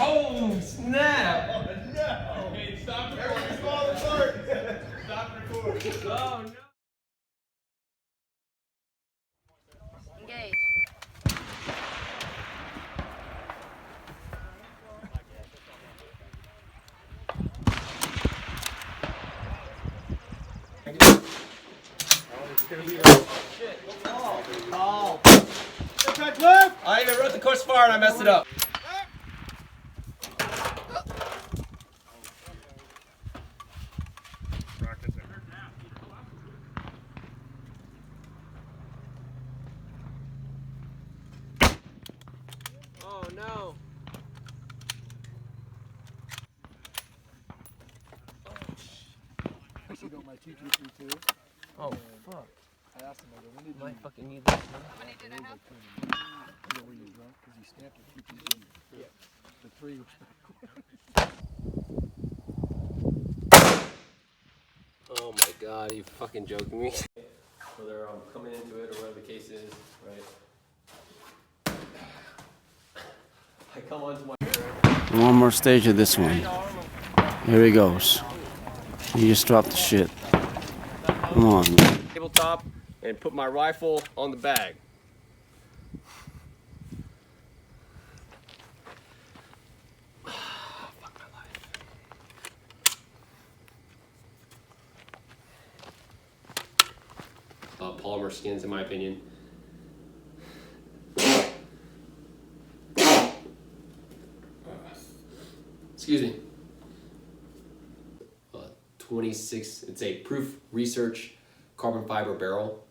Oh, snap! Oh, no! Hey, stop recording. Everything's falling apart. Stop recording. Oh, no! Engage. Oh. I even wrote the course far and I messed it up. Oh no. You got my 222. Oh fuck. I asked him, I go, when did you Might fucking need this. How many did I have? you know where you're drunk? Because you stamped it 222. Yeah. The 3 was Oh my god, are you fucking joking me? Whether I'm coming into it or whatever the case is, right? I come onto my... One more stage of this one. Here he goes. He just dropped the shit. Come on. tabletop and put my rifle on the bag. Fuck my life. Polymer skins, in my opinion. Excuse me. 26, it's a proof research carbon fiber barrel.